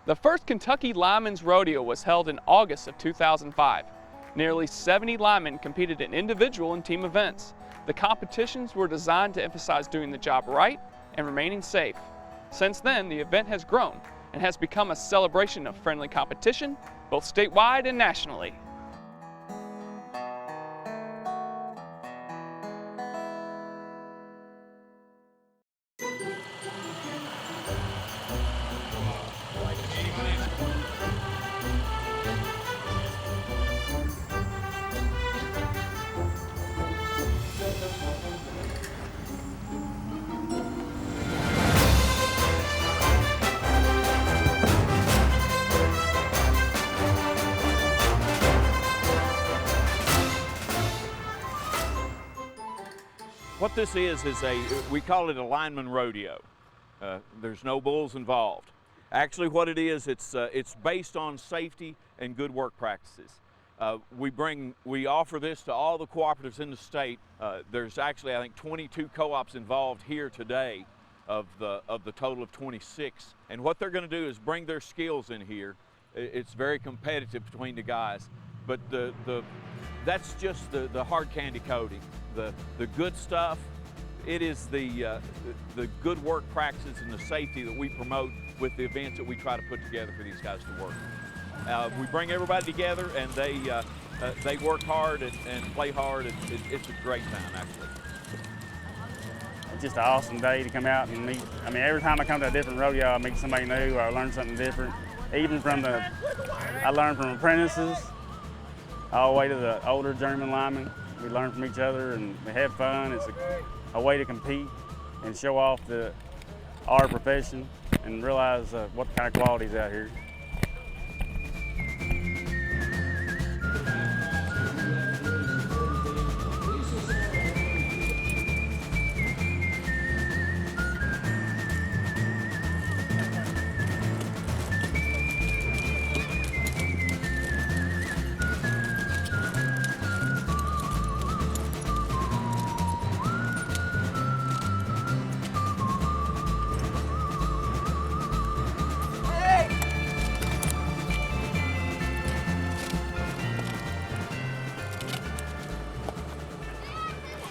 The first Kentucky Linemen's Rodeo was held in August of 2005. Nearly 70 linemen competed in individual and team events. The competitions were designed to emphasize doing the job right and remaining safe. Since then, the event has grown and has become a celebration of friendly competition, both statewide and nationally. What this is we call it a lineman rodeo. There's no bulls involved. Actually what it is, it's based on safety and good work practices. We offer this to all the cooperatives in the state. There's actually, I think, 22 co-ops involved here today of the total of 26. And what they're going to do is bring their skills in here. It's very competitive between the guys, but that's just the hard candy coating. The good stuff, it is the good work practices and the safety that we promote with the events that we try to put together for these guys to work. We bring everybody together and they work hard and play hard. It's a great time, actually. It's just an awesome day to come out and meet. I mean, every time I come to a different rodeo, I meet somebody new or I learn something different. Even I learn from apprentices all the way to the older journeyman linemen. We learn from each other and we have fun. It's a way to compete and show off our profession and realize what kind of quality is out here.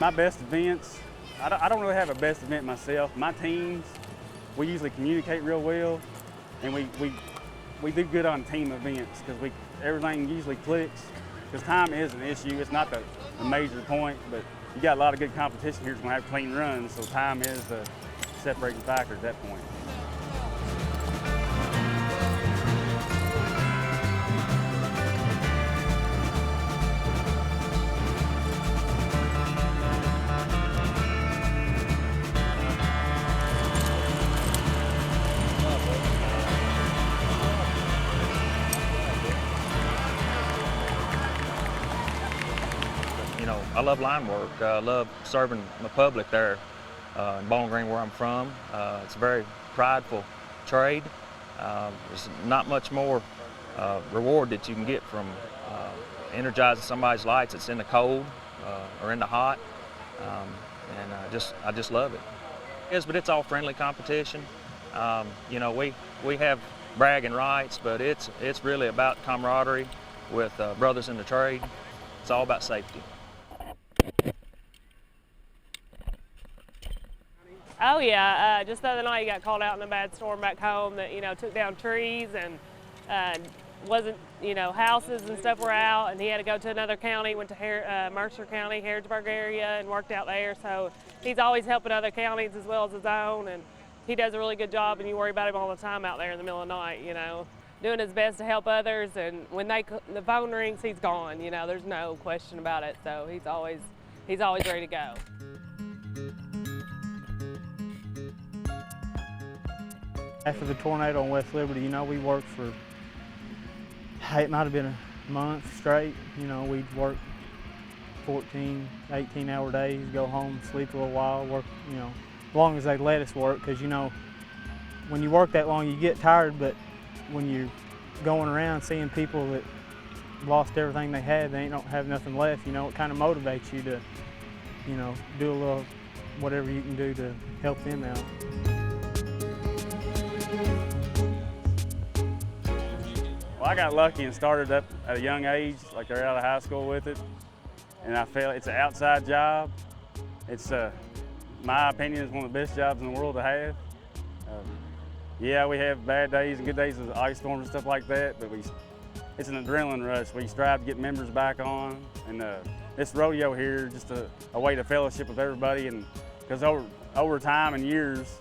My best events, I don't really have a best event myself. My teams, we usually communicate real well, and we do good on team events because everything usually clicks. Because time is an issue. It's not the major point, but you got a lot of good competition here that's going to have clean runs, so time is the separating factor at that point. I love line work. I love serving the public there in Bowling Green, where I'm from. It's a very prideful trade. There's not much more reward that you can get from energizing somebody's lights that's in the cold or in the hot, and I just love it. Yes, but it's all friendly competition. We have bragging rights, but it's really about camaraderie with brothers in the trade. It's all about safety. Oh yeah, just the other night he got called out in a bad storm back home that, took down trees and wasn't, houses and stuff were out, and he had to go to another county, went to Mercer County, Harrodsburg area, and worked out there. So he's always helping other counties as well as his own, and he does a really good job, and you worry about him all the time out there in the middle of the night, doing his best to help others, and when the phone rings, he's gone, there's no question about it. So he's always ready to go. After the tornado on West Liberty, we worked for, it might have been a month straight. We'd work 14, 18-hour days, go home, sleep a little while, work, as long as they let us work, because, when you work that long, you get tired, but when you're going around seeing people that lost everything they had, they don't have nothing left, it kind of motivates you to, do a little whatever you can do to help them out. Well, I got lucky and started up at a young age, like they're out of high school with it. And I feel it's an outside job. It's, my opinion, is one of the best jobs in the world to have. Yeah, we have bad days and good days with ice storms and stuff like that, but it's an adrenaline rush. We strive to get members back on. And this rodeo here is just a way to fellowship with everybody. And because over time and years,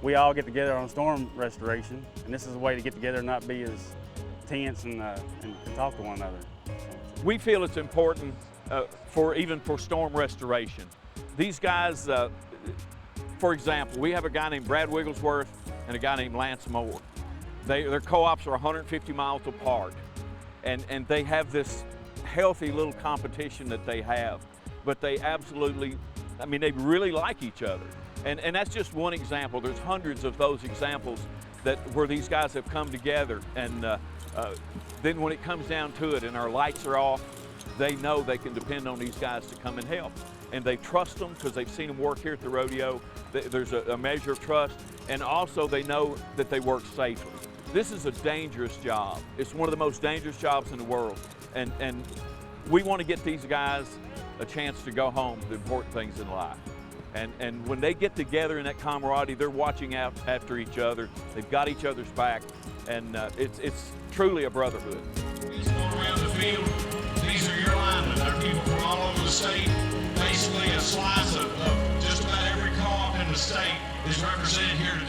we all get together on storm restoration. And this is a way to get together and not be as tense and talk to one another. We feel it's important even for storm restoration. These guys, for example, we have a guy named Brad Wigglesworth and a guy named Lance Moore. Their co-ops are 150 miles apart, and they have this healthy little competition that they have, but they absolutely, I mean, they really like each other. And that's just one example. There's hundreds of those examples where these guys have come together, and then when it comes down to it and our lights are off, they know they can depend on these guys to come and help. And they trust them because they've seen them work here at the rodeo. There's a measure of trust, and also they know that they work safely. This is a dangerous job. It's one of the most dangerous jobs in the world. And we want to get these guys a chance to go home to the important things in life. And when they get together in that camaraderie, they're watching out after each other. They've got each other's back, and it's truly a brotherhood. Going around the field, these are your linemen. They're people from all over the state. Basically, a slice of just about every co-op in the state is represented here today.